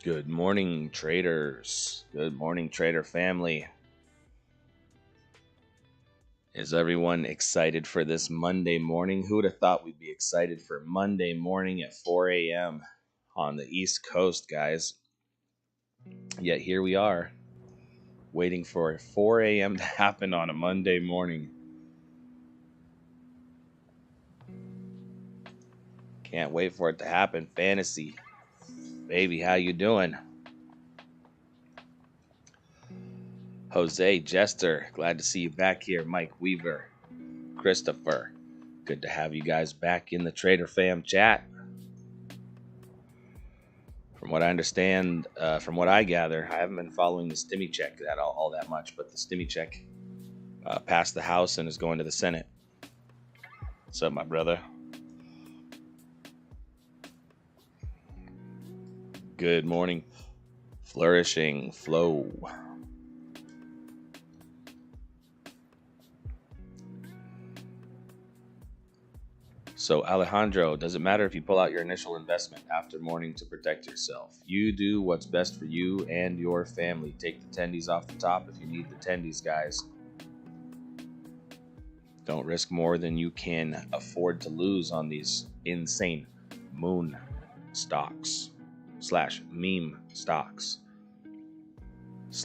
Good morning, traders. Good morning, trader family. Is everyone excited for this Monday morning? Who would have thought we'd be excited for Monday morning at 4 a.m. on the East Coast, guys? Yet here we are, waiting for 4 a.m. to happen on a Monday morning. Can't wait for it to happen. Fantasy. Baby, how you doing? Jose, Jester, glad to see you back here. Mike Weaver, Christopher, good to have you guys back in the Trader Fam chat. From what I understand, from what I gather, I haven't been following the Stimmy check all that much, but the Stimmy check passed the House and is going to the Senate. What's up, my brother? Good morning, Flourishing Flow. So Alejandro, does it matter if you pull out your initial investment after morning to protect yourself? You do what's best for you and your family. Take the tendies off the top if you need the tendies, guys. Don't risk more than you can afford to lose on these insane moon stocks / meme stocks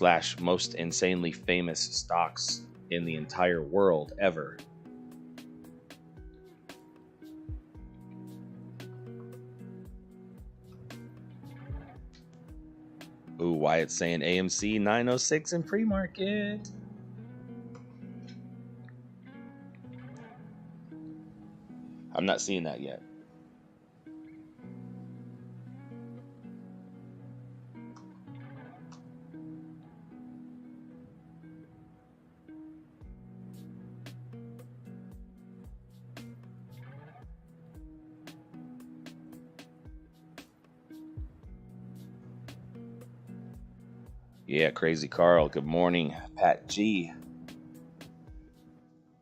/ most insanely famous stocks in the entire world ever. Ooh, Wyatt's saying AMC 906 in pre-market. I'm not seeing that yet. Yeah, Crazy Carl, good morning. Pat G.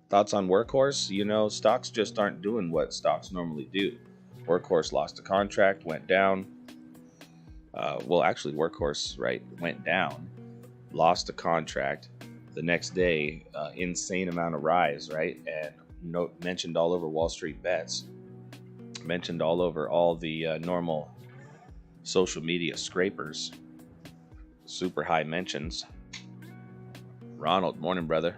Thoughts on Workhorse? You know, stocks just aren't doing what stocks normally do. Workhorse lost a contract, went down. Actually, Workhorse, went down, lost a contract. The next day, insane amount of rise, right? And mentioned all over Wallstreetbets. Mentioned all over all the normal social media scrapers. Super high mentions. Ronald, morning, brother.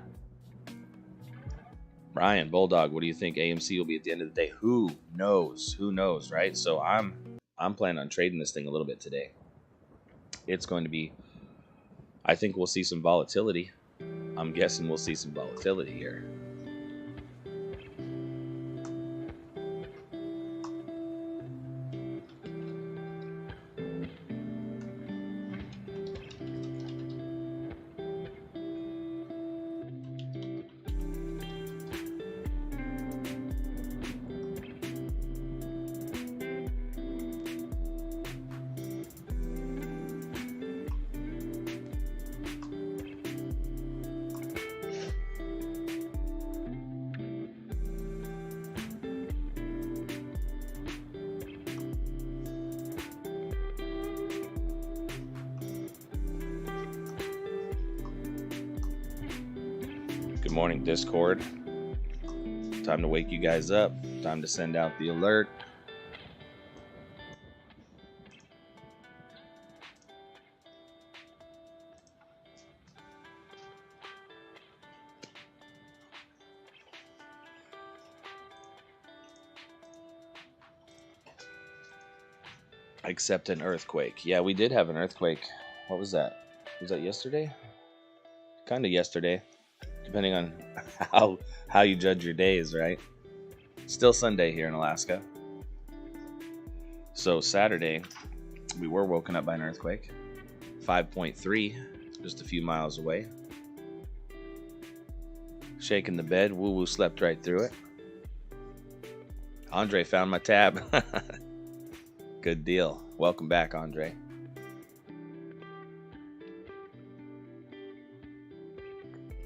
Brian, Bulldog, what do you think AMC will be at the end of the day? Who knows? Who knows, right? So I'm planning on trading this thing a little bit today. It's going to be, I think we'll see some volatility. I'm guessing we'll see some volatility here. Good morning, Discord. Time to wake you guys up. Time to send out the alert. Except an earthquake. Yeah, we did have an earthquake. What was that? Was that yesterday? Kind of yesterday. Depending on how you judge your days, right? Still Sunday here in Alaska. So Saturday, we were woken up by an earthquake. 5.3, just a few miles away. Shaking the bed, woo-woo slept right through it. Andre found my tab. Good deal. Welcome back, Andre.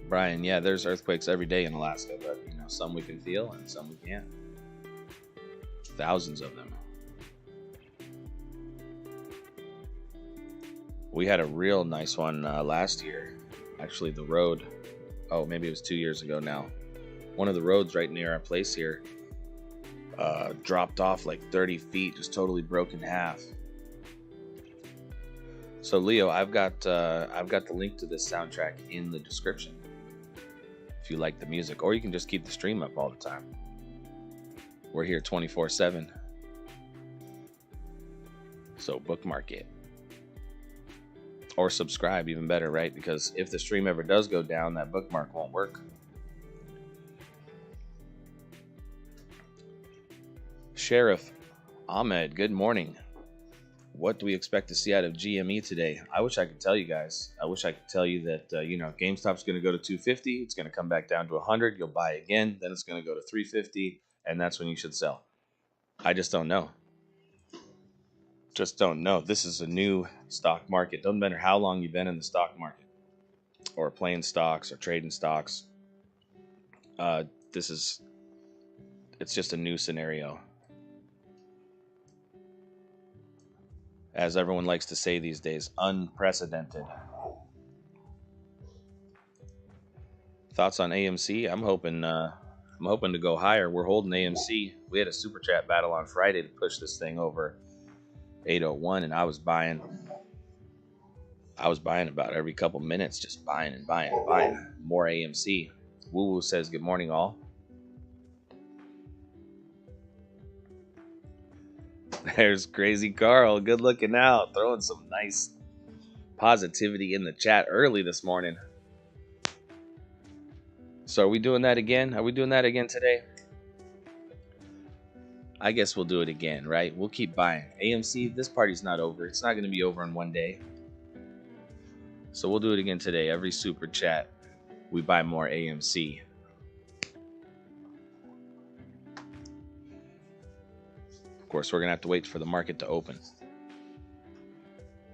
Brian, yeah, there's earthquakes every day in Alaska, but some we can feel and some we can't. Thousands of them. We had a real nice one last year. Actually, the road, oh, maybe it was 2 years ago now. One of the roads right near our place here dropped off like 30 feet, just totally broke in half. So Leo, I've got the link to this soundtrack in the description if you like the music, or you can just keep the stream up all the time. We're here 24/7. So bookmark it. Or subscribe, even better, right? Because if the stream ever does go down, that bookmark won't work. Sheriff Ahmed, good morning. What do we expect to see out of GME today? I wish I could tell you guys. I wish I could tell you that, GameStop's going to go to 250. It's going to come back down to 100. You'll buy again. Then it's going to go to 350. And that's when you should sell. I just don't know. Just don't know. This is a new stock market. Doesn't matter how long you've been in the stock market or playing stocks or trading stocks. It's just a new scenario. As everyone likes to say these days, unprecedented. Thoughts on AMC? I'm hoping to go higher. We're holding AMC. We had a super chat battle on Friday to push this thing over 801, and I was buying about every couple minutes, just buying and buying and buying more AMC. Woo Woo says good morning all. There's Crazy Carl, good looking out, throwing some nice positivity in the chat early this morning. So are we doing that again? Are we doing that again today? I guess we'll do it again, right? We'll keep buying. AMC, this party's not over. It's not going to be over in one day. So we'll do it again today. Every super chat, we buy more AMC. Of course, we're going to have to wait for the market to open.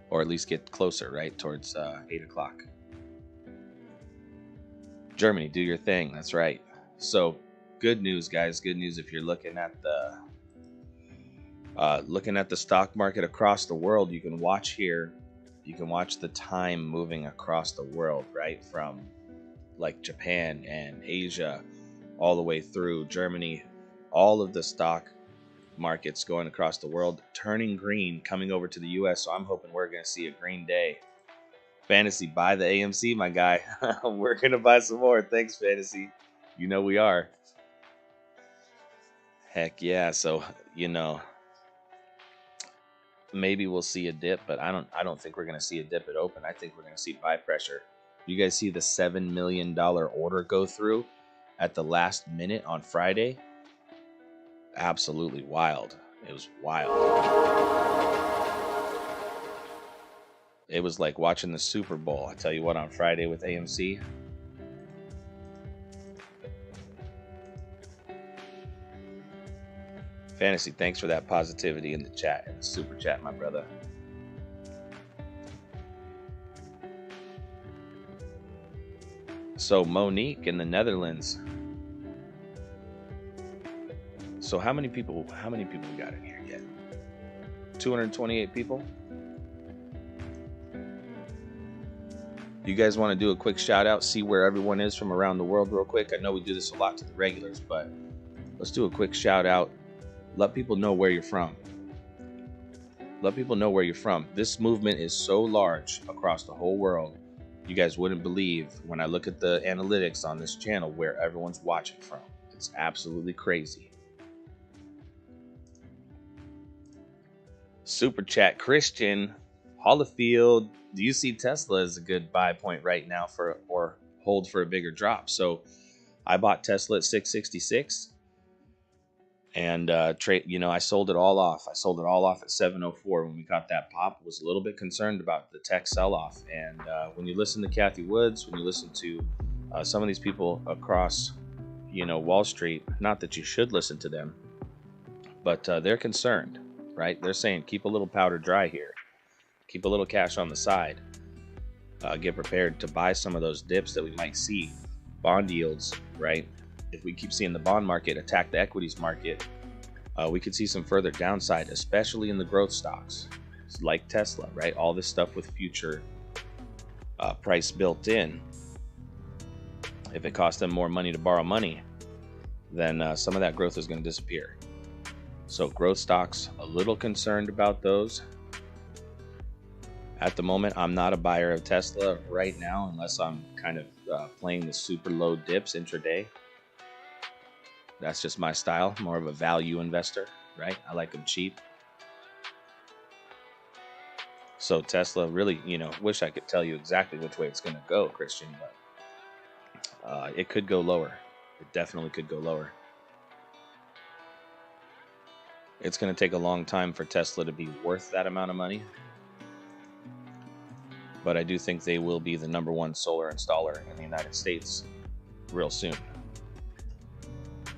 Or at least get closer, right? Towards 8 o'clock. Germany, do your thing. That's right. So good news, guys. Good news if you're looking at the stock market across the world. You can watch here. You can watch the time moving across the world, right? From like Japan and Asia all the way through Germany. All of the stock markets going across the world, turning green, coming over to the US. So I'm hoping we're going to see a green day. Fantasy, buy the AMC, my guy. We're going to buy some more. Thanks, Fantasy. You know we are. Heck yeah. So, maybe we'll see a dip, but I don't think we're going to see a dip at open. I think we're going to see buy pressure. You guys see the $7 million order go through at the last minute on Friday? Absolutely wild. It was wild. It was like watching the Super Bowl. I tell you what, on Friday with AMC. Fantasy, thanks for that positivity in the chat, in the super chat, my brother. So Monique in the Netherlands. So how many people we got in here yet? 228 people. You guys want to do a quick shout out, see where everyone is from around the world real quick? I know we do this a lot to the regulars, but let's do a quick shout out. Let people know where you're from. Let people know where you're from. This movement is so large across the whole world. You guys wouldn't believe when I look at the analytics on this channel where everyone's watching from. It's absolutely crazy. Super chat, Christian Hollifield. Do you see Tesla as a good buy point right now or hold for a bigger drop? So I bought Tesla at 666 and I sold it all off. I sold it all off at 704 when we got that pop. Was a little bit concerned about the tech sell-off. And when you listen to Cathie Woods, when you listen to some of these people across, Wall Street, not that you should listen to them, but they're concerned, right? They're saying keep a little powder dry here. Keep a little cash on the side. Get prepared to buy some of those dips that we might see. Bond yields, right? If we keep seeing the bond market attack the equities market, we could see some further downside, especially in the growth stocks. like Tesla, right? All this stuff with future price built in. If it costs them more money to borrow money, then some of that growth is going to disappear. So growth stocks, a little concerned about those. At the moment, I'm not a buyer of Tesla right now, unless I'm kind of playing the super low dips intraday. That's just my style, more of a value investor, right? I like them cheap. So Tesla, really, wish I could tell you exactly which way it's going to go, Christian, but it could go lower. It definitely could go lower. It's going to take a long time for Tesla to be worth that amount of money. But I do think they will be the #1 solar installer in the United States real soon.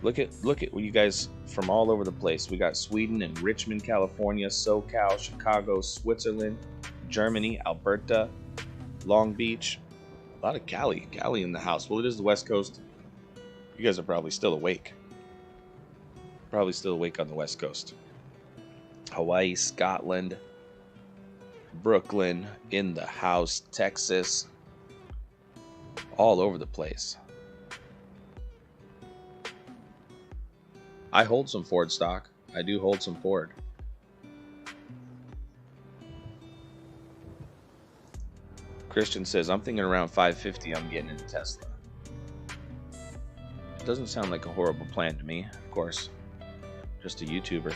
Look at you guys from all over the place. We got Sweden and Richmond, California, SoCal, Chicago, Switzerland, Germany, Alberta, Long Beach. A lot of Cali in the house. Well, it is the West Coast. You guys are probably still awake. Probably still awake on the West Coast. Hawaii, Scotland, Brooklyn, in the house, Texas, all over the place. I hold some Ford stock. I do hold some Ford. Christian says, I'm thinking around 550 I'm getting into Tesla. Doesn't sound like a horrible plan to me. Of course, just a YouTuber.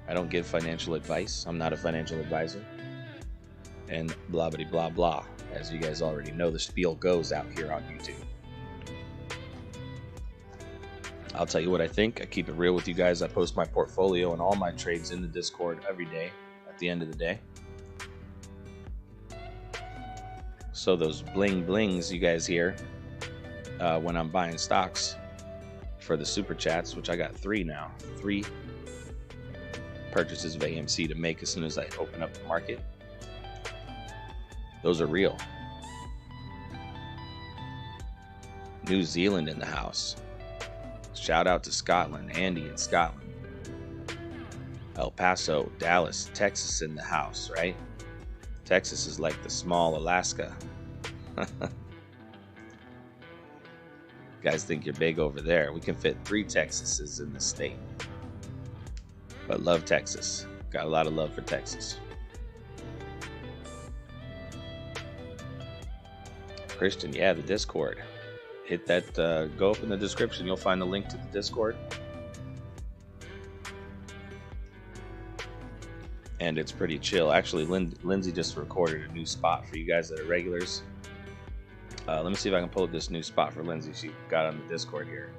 I don't give financial advice. I'm not a financial advisor. And blah, blah, blah, blah. As you guys already know, the spiel goes out here on YouTube. I'll tell you what I think. I keep it real with you guys. I post my portfolio and all my trades in the Discord every day at the end of the day. So those bling blings you guys hear when I'm buying stocks for the super chats, which I got 3 now. 3 purchases of AMC to make as soon as I open up the market. Those are real. New Zealand in the house. Shout out to Scotland, Andy in Scotland. El Paso, Dallas, Texas in the house, right? Texas is like the small Alaska. Guys think you're big over there. We can fit 3 Texases in the state. But love Texas. Got a lot of love for Texas. Christian, yeah, the Discord. Hit that, go up in the description. You'll find the link to the Discord. And it's pretty chill. Actually, Lindsay just recorded a new spot for you guys that are regulars. Let me see if I can pull up this new spot for Lindsay she got on the Discord here.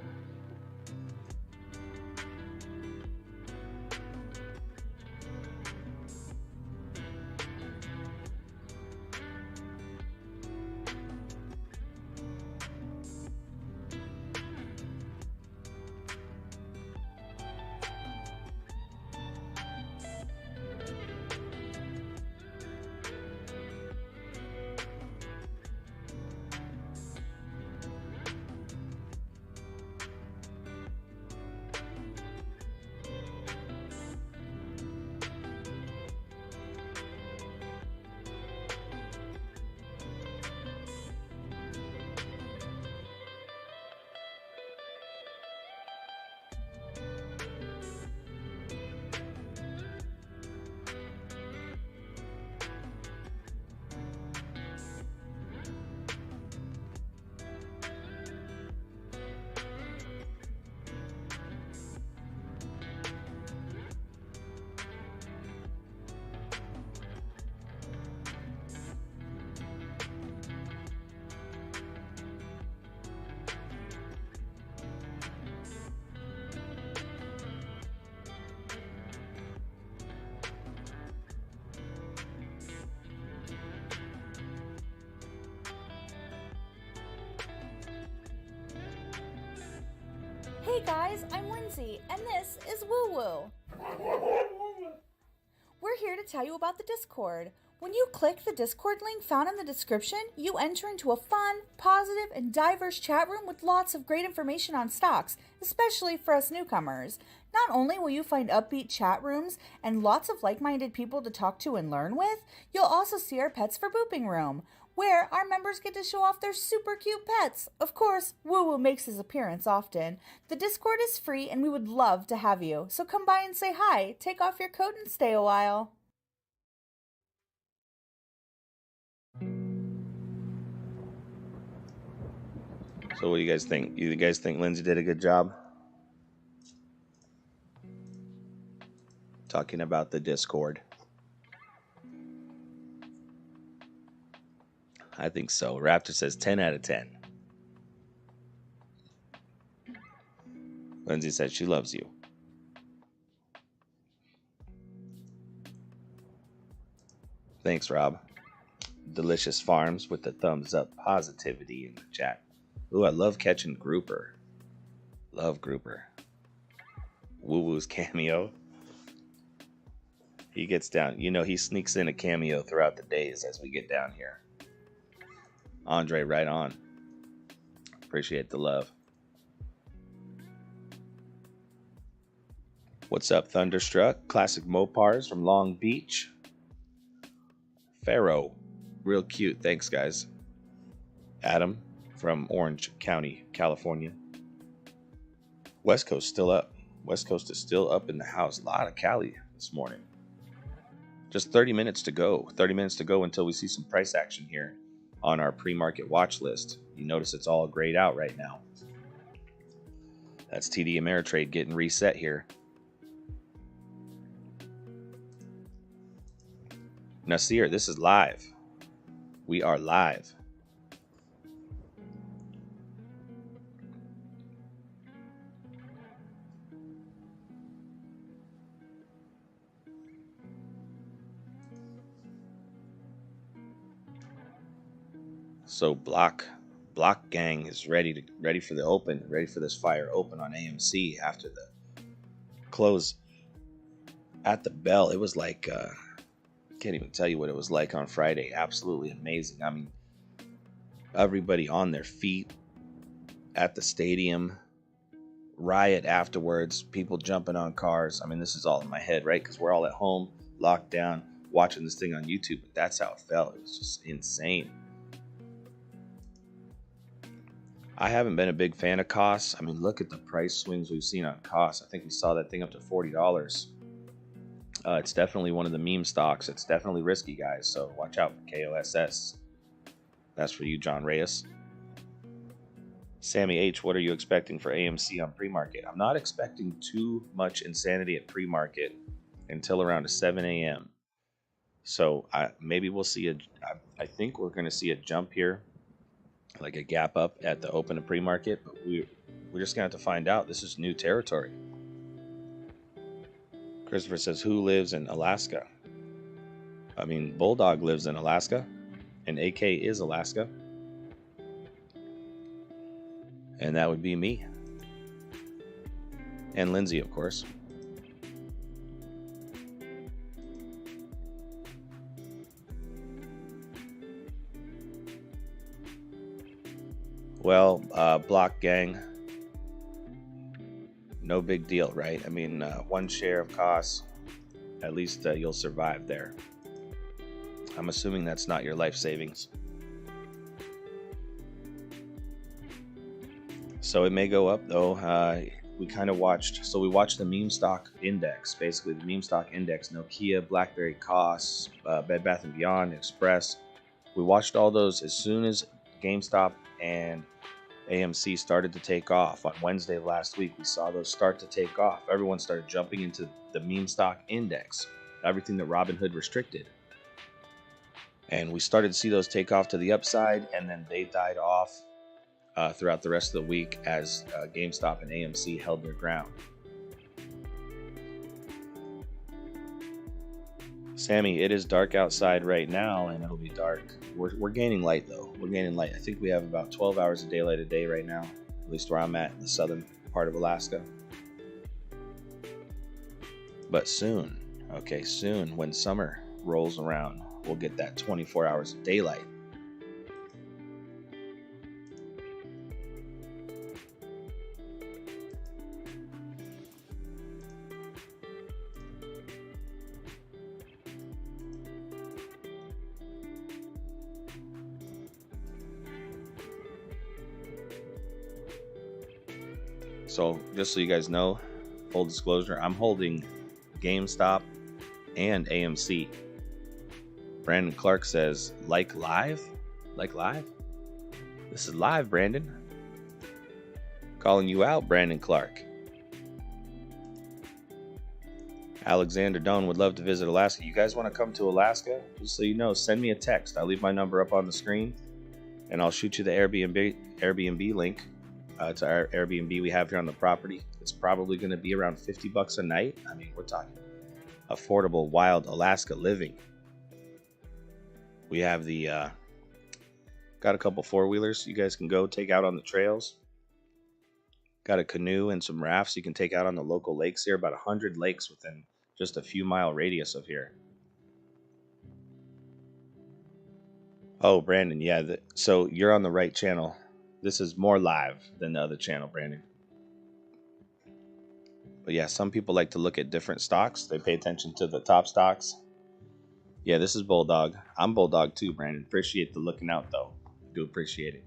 Hey guys, I'm Lindsay, and this is Woo Woo. We're here to tell you about the Discord. When you click the Discord link found in the description, you enter into a fun, positive, and diverse chat room with lots of great information on stocks, especially for us newcomers. Not only will you find upbeat chat rooms and lots of like-minded people to talk to and learn with, you'll also see our Pets for Booping room, where our members get to show off their super cute pets. Of course, Woo Woo makes his appearance often. The Discord is free and we would love to have you, so come by and say hi, take off your coat and stay a while. So what do you guys think? You guys think Lindsay did a good job? Talking about the Discord. I think so. Raptor says 10 out of 10. Lindsay said she loves you. Thanks, Rob. Delicious Farms with the thumbs up positivity in the chat. Ooh, I love catching grouper. Love grouper. Woo Woo's cameo. He gets down. You know, he sneaks in a cameo throughout the days as we get down here. Andre, right on. Appreciate the love. What's up, Thunderstruck? Classic Mopars from Long Beach. Pharaoh. Real cute. Thanks, guys. Adam from Orange County, California. West Coast still up. West Coast is still up in the house. A lot of Cali this morning. Just 30 minutes to go. 30 minutes to go until we see some price action here on our pre-market watch list. You notice it's all grayed out right now. That's TD Ameritrade getting reset here. Nasir, this is live. We are live. So Block Gang is ready for the open, ready for this fire open on AMC after the close at the bell. It was like can't even tell you what it was like on Friday. Absolutely amazing. I mean, everybody on their feet at the stadium, riot afterwards, people jumping on cars. I mean, this is all in my head, right? Because we're all at home, locked down, watching this thing on YouTube. But that's how it felt. It was just insane. I haven't been a big fan of COS. I mean, look at the price swings we've seen on COS. I think we saw that thing up to $40. It's definitely one of the meme stocks. It's definitely risky, guys. So watch out for KOSS. That's for you, John Reyes. Sammy H, what are you expecting for AMC on pre-market? I'm not expecting too much insanity at pre-market until around 7 a.m. So maybe we'll see I think we're going to see a jump here, like a gap up at the open of pre-market, but we're just gonna have to find out. This is new territory. Christopher says, who lives in Alaska? I mean, Bulldog lives in Alaska, and AK is Alaska, and that would be me, and Lindsay, of course. Well, Block Gang, no big deal, right? I mean, one share of costs, at least you'll survive there. I'm assuming that's not your life savings. So it may go up, though. We kind of watched, so we watched the meme stock index, basically the meme stock index, Nokia, BlackBerry, COS, Bed Bath & Beyond, Express. We watched all those as soon as GameStop and AMC started to take off. On Wednesday of last week, we saw those start to take off. Everyone started jumping into the meme stock index, everything that Robinhood restricted. And we started to see those take off to the upside, and then they died off throughout the rest of the week as GameStop and AMC held their ground. Sammy, it is dark outside right now, and it'll be dark. We're gaining light, though. We're gaining light. I think we have about 12 hours of daylight a day right now, at least where I'm at in the southern part of Alaska. But soon, Okay, soon when summer rolls around, we'll get that 24 hours of daylight. So just so you guys know, full disclosure, I'm holding GameStop and AMC. Brandon Clark says, like live? Like live? This is live, Brandon. Calling you out, Brandon Clark. Alexander Doan would love to visit Alaska. You guys want to come to Alaska? Just so you know, send me a text. I'll leave my number up on the screen, and I'll shoot you the Airbnb link. It's our Airbnb we have here on the property. It's probably going to be around $50 a night. I mean, we're talking affordable, wild Alaska living. We have got a couple four-wheelers you guys can go take out on the trails. Got a canoe and some rafts you can take out on the local lakes here. About 100 lakes within just a few mile radius of here. Oh, Brandon, yeah. So you're on the right channel. This is more live than the other channel, Brandon. But yeah, some people like to look at different stocks. They pay attention to the top stocks. Yeah, this is Bulldog. I'm Bulldog too, Brandon. Appreciate the looking out, though. I do appreciate it.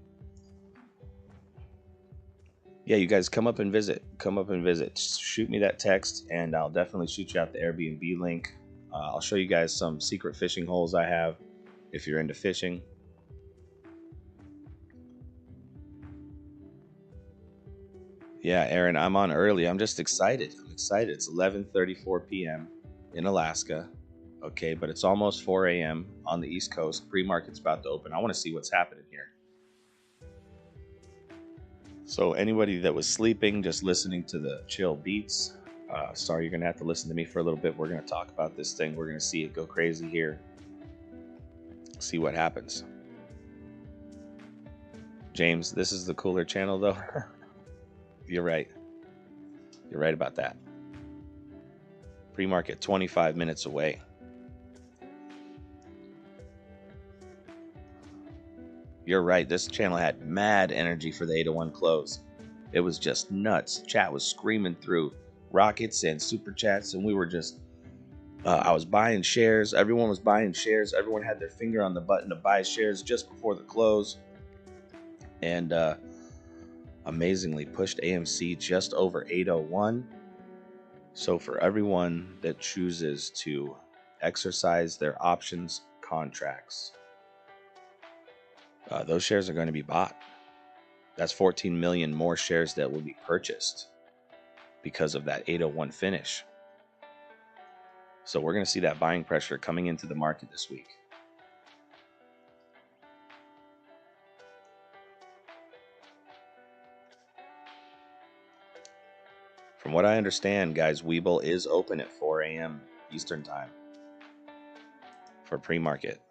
Yeah, you guys come up and visit. Come up and visit. Shoot me that text, and I'll definitely shoot you out the Airbnb link. I'll show you guys some secret fishing holes I have if you're into fishing. Yeah, Aaron, I'm on early. I'm just excited. I'm excited. It's 11:34 p.m. in Alaska. Okay, but it's almost 4 a.m. on the East Coast. Pre-market's about to open. I want to see what's happening here. So anybody that was sleeping, just listening to the chill beats, sorry, you're going to have to listen to me for a little bit. We're going to talk about this thing. We're going to see it go crazy here. See what happens. James, this is the cooler channel, though. You're right. You're right about that. Pre-market 25 minutes away. You're right. This channel had mad energy for the 801 close. It was just nuts. Chat was screaming through rockets and super chats, and we were just, I was buying shares. Everyone was buying shares. Everyone had their finger on the button to buy shares just before the close. And amazingly pushed AMC just over 801. So for everyone that chooses to exercise their options contracts, those shares are going to be bought. That's 14 million more shares that will be purchased because of that 801 finish. So we're going to see that buying pressure coming into the market this week. From what I understand, guys, Webull is open at 4 a.m. Eastern time for pre-market.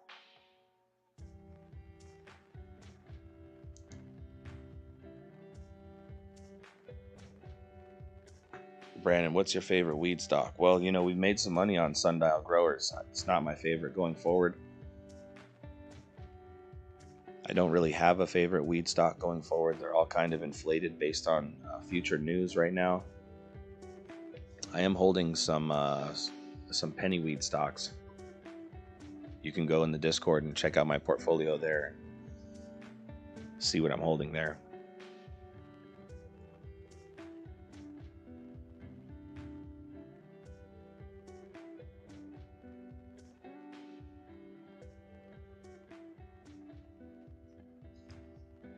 Brandon, what's your favorite weed stock? Well, you know, we've made some money on Sundial Growers. It's not my favorite going forward. I don't really have a favorite weed stock going forward. They're all kind of inflated based on future news right now. I am holding some penny weed stocks. You can go in the Discord and check out my portfolio there. See what I'm holding there.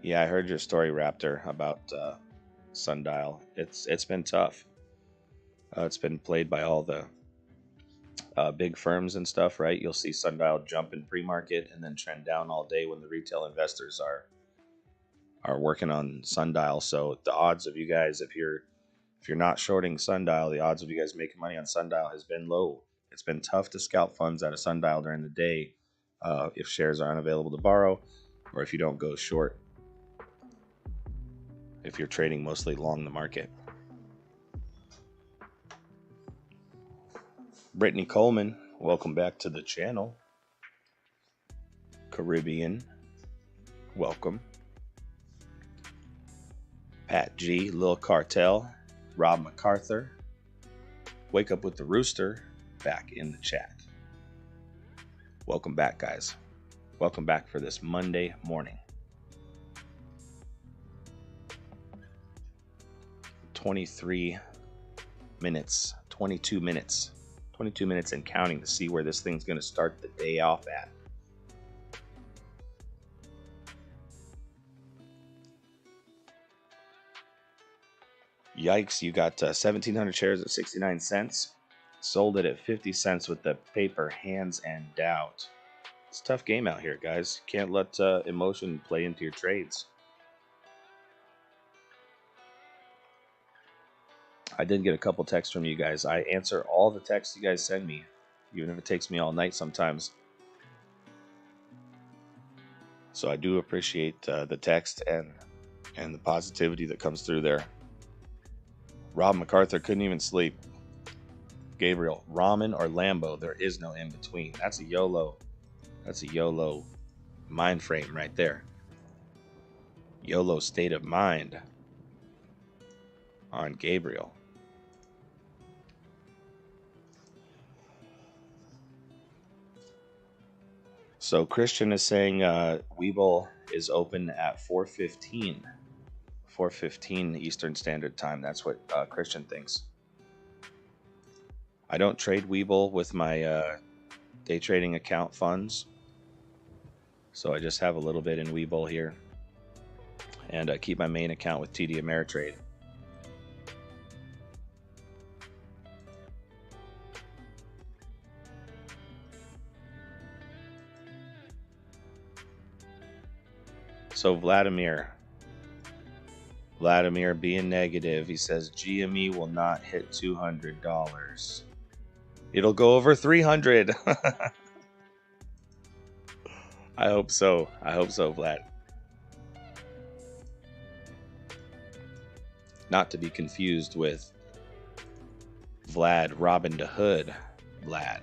Yeah, I heard your story, Raptor, about Sundial. It's been tough. It's been played by all the big firms and stuff, right? You'll see Sundial jump in pre-market and then trend down all day when the retail investors are working on Sundial. So the odds of you guys, if you're not shorting Sundial, the odds of you guys making money on Sundial has been low. It's been tough to scalp funds out of Sundial during the day if shares are unavailable to borrow or if you don't go short, if you're trading mostly long the market. Brittany Coleman, welcome back to the channel. Caribbean, welcome. Pat G, Lil Cartel, Rob MacArthur, Wake Up with the Rooster, back in the chat. Welcome back, guys. Welcome back for this Monday morning. 22 minutes and counting to see where this thing's going to start the day off at. Yikes, you got 1,700 shares at 69 cents. Sold it at 50 cents with the paper hands and doubt. It's a tough game out here, guys. Can't let emotion play into your trades. I did get a couple texts from you guys. I answer all the texts you guys send me, even if it takes me all night sometimes. So I do appreciate the text and the positivity that comes through there. Rob MacArthur couldn't even sleep. Gabriel, ramen or Lambo, there is no in between. That's a YOLO mind frame right there. YOLO state of mind on Gabriel. So Christian is saying Webull is open at 4:15. 4:15 Eastern Standard Time. That's what Christian thinks. I don't trade Webull with my day trading account funds. So I just have a little bit in Webull here. And I keep my main account with TD Ameritrade. So Vladimir being negative, he says GME will not hit $200. It'll go over 300. I hope so. Vlad. Not to be confused with Vlad Robin de Hood Vlad.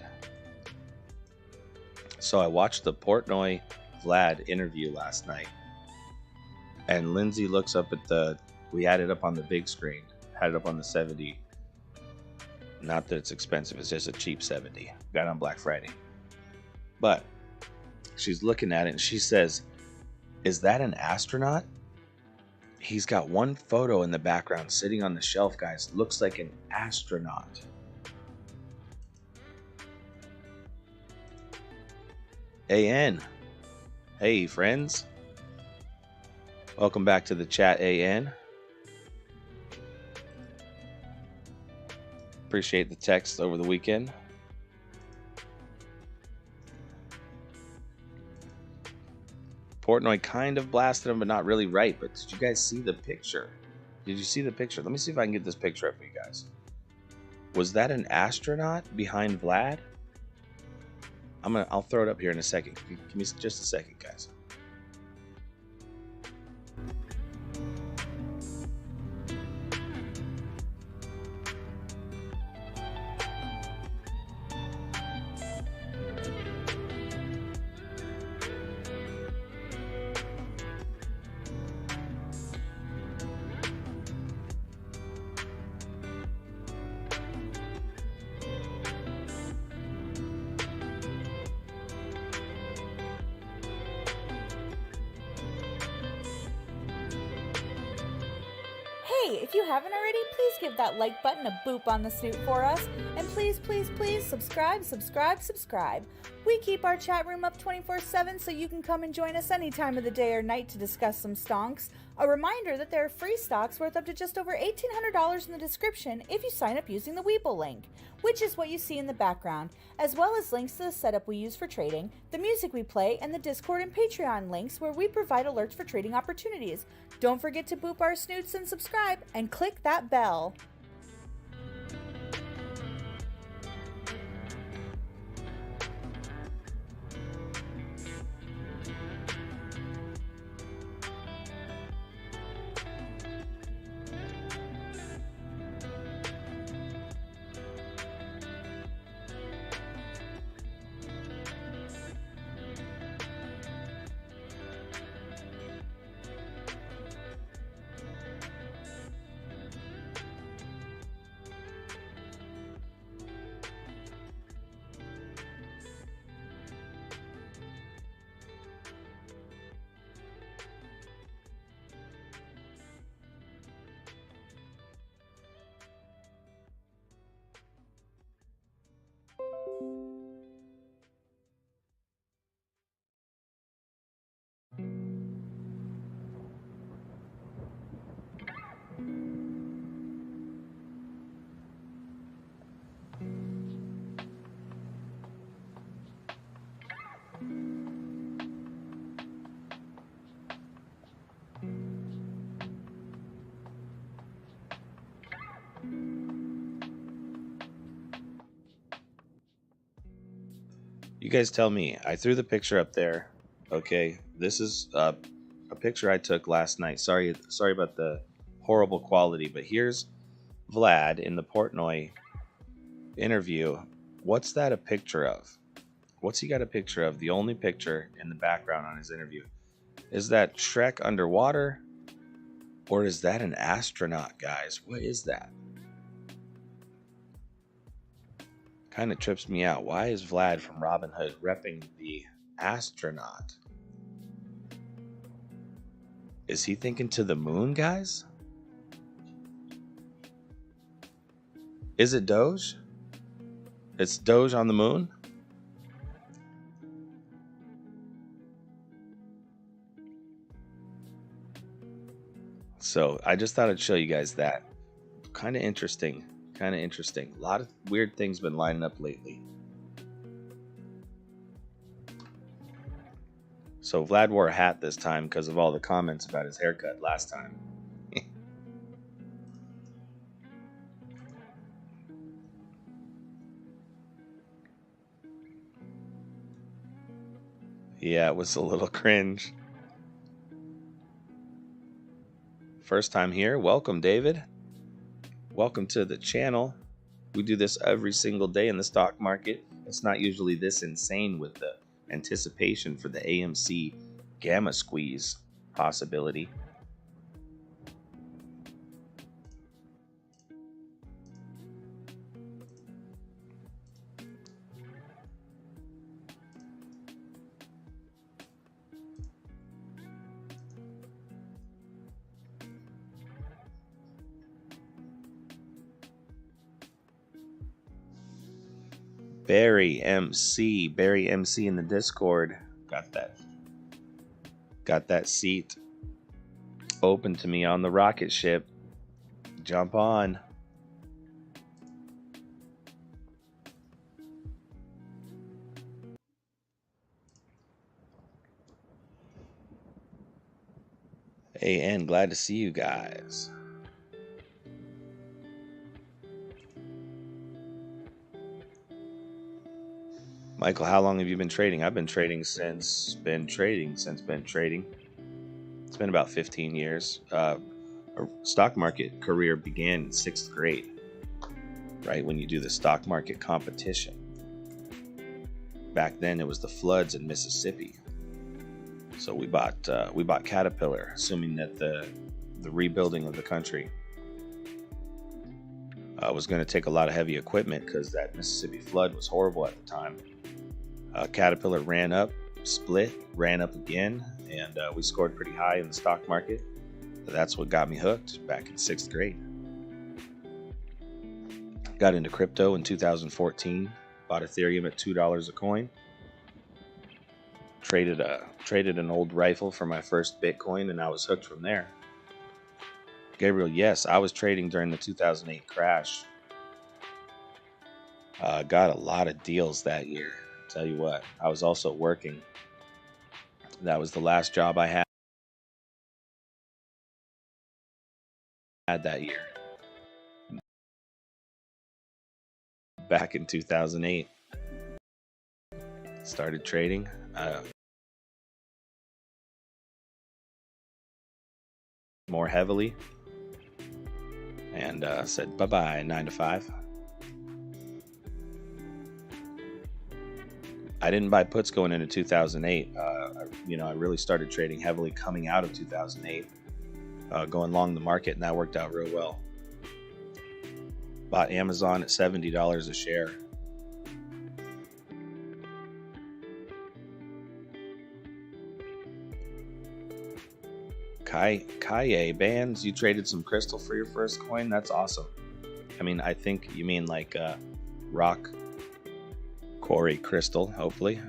So I watched the Portnoy Vlad interview last night. And Lindsay looks up at we had it up on the big screen, had it up on the 70. Not that it's expensive, it's just a cheap 70. Got it on Black Friday. But she's looking at it and she says, "Is that an astronaut?" He's got one photo in the background sitting on the shelf, guys. Looks like an astronaut. AN. Hey, friends. Welcome back to the chat, AN. Appreciate the text over the weekend. Portnoy kind of blasted him, but not really right. But did you guys see the picture? Did you see the picture? Let me see if I can get this picture up for you guys. Was that an astronaut behind Vlad? I'll throw it up here in a second. Give me just a second, guys. If you haven't already, please give that like button a boop on the snoot for us. And please, please, please subscribe. We keep our chat room up 24/7 so you can come and join us any time of the day or night to discuss some stonks. A reminder that there are free stocks worth up to just over $1,800 in the description if you sign up using the Webull link, which is what you see in the background, as well as links to the setup we use for trading, the music we play, and the Discord and Patreon links where we provide alerts for trading opportunities. Don't forget to boop our snoots and subscribe, and click that bell. You guys tell me. I threw the picture up there. Okay, this is a picture I took last night. Sorry about the horrible quality, but here's Vlad in the Portnoy interview. What's that a picture of? What's he got a picture of? The only picture in the background on his interview. Is that Shrek underwater? Or is that an astronaut, guys? What is that? Kind of trips me out. Why is Vlad from Robinhood repping the astronaut? Is he thinking to the moon, guys? Is it Doge? It's Doge on the moon? So I just thought I'd show you guys that. Kind of interesting. A lot of weird things been lining up lately. So Vlad wore a hat this time because of all the comments about his haircut last time. Yeah, it was a little cringe. First time here. Welcome, David. Welcome to the channel. We do this every single day in the stock market. It's not usually this insane with the anticipation for the AMC Gamma Squeeze possibility. Barry MC in the Discord. Got that seat open to me on the rocket ship. Jump on. And glad to see you guys. Michael, how long have you been trading? I've been trading since been trading. It's been about 15 years. Our stock market career began in 6th grade, right? When you do the stock market competition. Back then it was the floods in Mississippi. So we bought Caterpillar, assuming that the rebuilding of the country was going to take a lot of heavy equipment because that Mississippi flood was horrible at the time. Caterpillar ran up, split, ran up again, and we scored pretty high in the stock market. That's what got me hooked back in 6th grade. Got into crypto in 2014, bought Ethereum at $2 a coin. Traded an old rifle for my first Bitcoin, and I was hooked from there. Gabriel, yes, I was trading during the 2008 crash. Got a lot of deals that year. Tell you what, I was also working. That was the last job I had that year. Back in 2008. Started trading. More heavily. And said bye-bye, 9 to 5. I didn't buy puts going into 2008. I really started trading heavily coming out of 2008, going long the market, and that worked out real well. Bought Amazon at $70 a share. Kaye Bands, you traded some crystal for your first coin? That's awesome. I mean, I think you mean like rock quarry crystal, hopefully.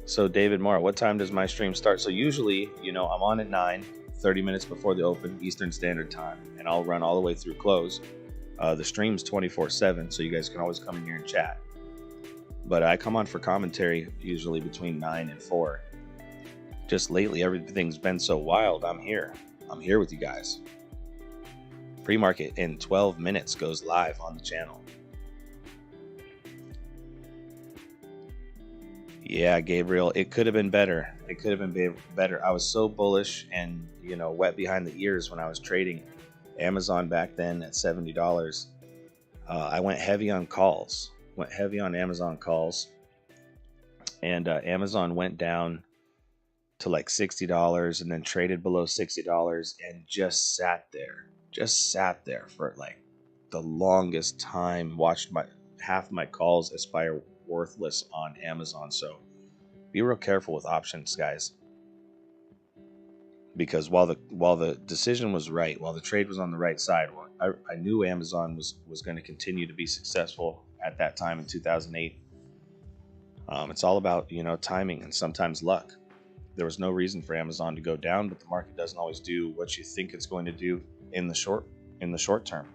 So David Moore, what time does my stream start? So usually, I'm on at 9, 30 minutes before the open, Eastern Standard Time, and I'll run all the way through close. The stream's 24/7, so you guys can always come in here and chat. But I come on for commentary usually between 9 and 4. just lately everything's been so wild. I'm here with you guys. Pre-market in 12 minutes goes live on the channel. Yeah, Gabriel, it could have been better. It could have been better. I was so bullish and, wet behind the ears when I was trading Amazon back then at $70. I went heavy on calls. Went heavy on Amazon calls. And Amazon went down to like $60 and then traded below $60 and just sat there for like the longest time. Watched half my calls expire worthless on Amazon. So be real careful with options, guys, because while the decision was right, while the trade was on the right side, I knew Amazon was going to continue to be successful at that time in 2008. It's all about timing and sometimes luck. There was no reason for Amazon to go down, but the market doesn't always do what you think it's going to do in the short term.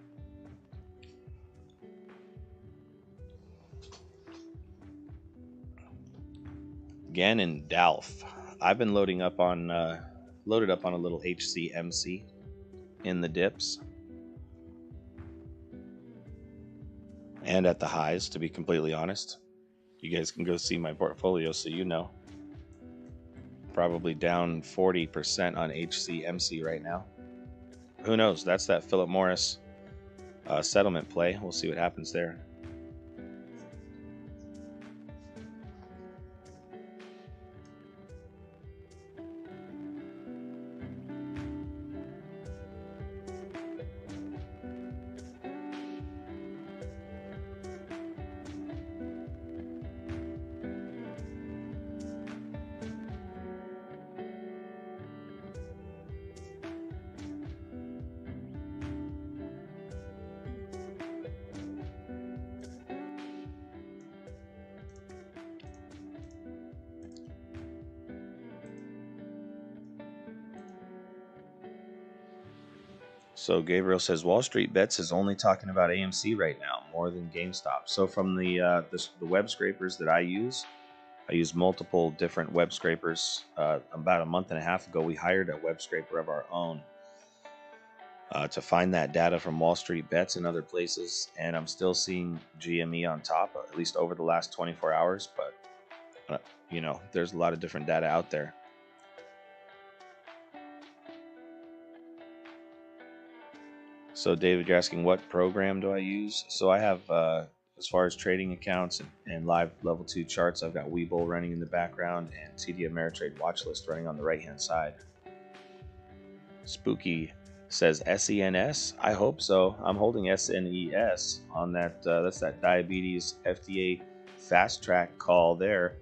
Again, in DALF, I've been loaded up on a little HCMC in the dips and at the highs, to be completely honest. You guys can go see my portfolio so probably down 40% on HCMC right now. Who knows? That's that Phillip Morris settlement play. We'll see what happens there. So Gabriel says Wallstreetbets is only talking about AMC right now, more than GameStop. So from the web scrapers that I use multiple different web scrapers. About a month and a half ago, we hired a web scraper of our own to find that data from Wallstreetbets and other places. And I'm still seeing GME on top, at least over the last 24 hours. But, there's a lot of different data out there. So David, you're asking what program do I use? So I have, as far as trading accounts and live level 2 charts, I've got Webull running in the background and TD Ameritrade watch list running on the right hand side. Spooky says SENS. I hope so. I'm holding SNES on that. That's that diabetes FDA fast track call there.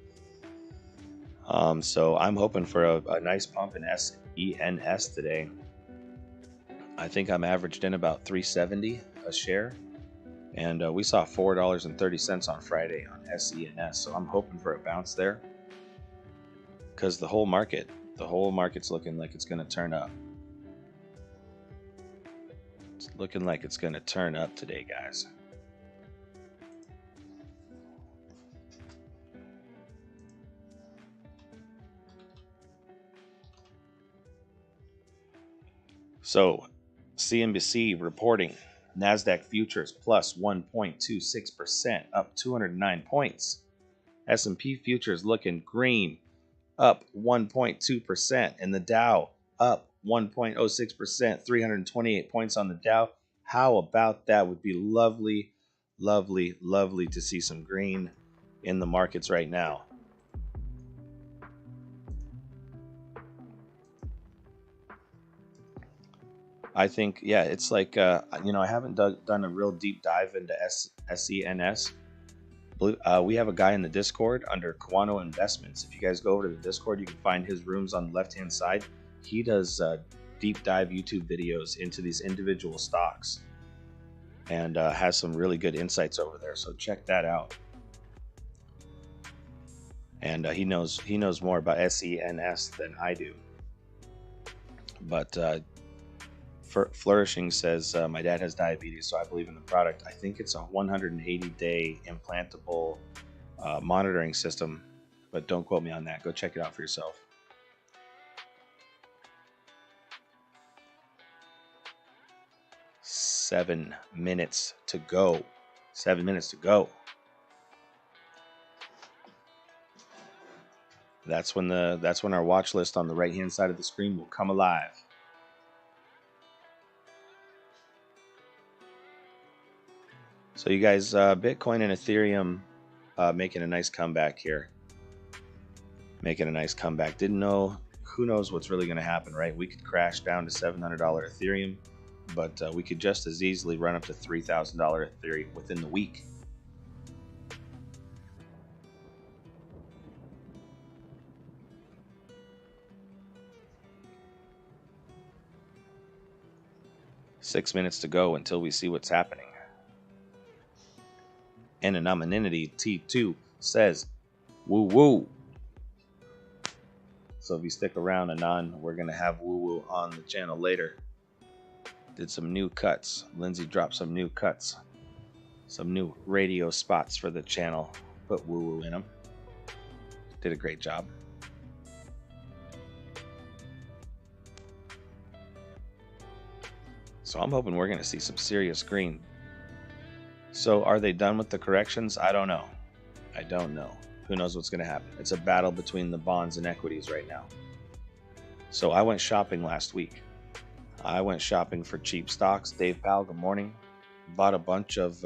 So I'm hoping for a nice pump in SENS today. I think I'm averaged in about $3.70 a share, and we saw $4.30 on Friday on SENS. So I'm hoping for a bounce there, because the whole market's looking like it's going to turn up. It's looking like it's going to turn up today, guys. So CNBC reporting NASDAQ futures plus 1.26%, up 209 points. S&P futures looking green, up 1.2%, and the Dow up 1.06%, 328 points on the Dow. How about that? Would be lovely, lovely, lovely to see some green in the markets right now. I think, yeah, it's like, I haven't done a real deep dive into SENS. We have a guy in the Discord under Kawano Investments. If you guys go over to the Discord, you can find his rooms on the left-hand side. He does deep dive YouTube videos into these individual stocks and has some really good insights over there. So check that out. And he knows more about SENS than I do. But Flourishing says, my dad has diabetes, so I believe in the product. I think it's a 180-day implantable monitoring system, but don't quote me on that. Go check it out for yourself. 7 minutes to go. 7 minutes to go. That's when our watch list on the right hand side of the screen will come alive. So you guys, Bitcoin and Ethereum making a nice comeback here. Making a nice comeback. Didn't know. Who knows what's really going to happen, right? We could crash down to $700 Ethereum, but we could just as easily run up to $3,000 Ethereum within the week. Six minutes to go until we see what's happening. And anonymity T2 says, woo woo. So if you stick around, Anon, we're going to have woo woo on the channel later. Did some new cuts. Lindsay dropped some new cuts. Some new radio spots for the channel. Put woo woo in them. Did a great job. So I'm hoping we're going to see some serious green. So are they done with the corrections? I don't know. I don't know. Who knows what's going to happen? It's a battle between the bonds and equities right now. So I went shopping last week. I went shopping for cheap stocks. Dave Powell, good morning. Bought a bunch of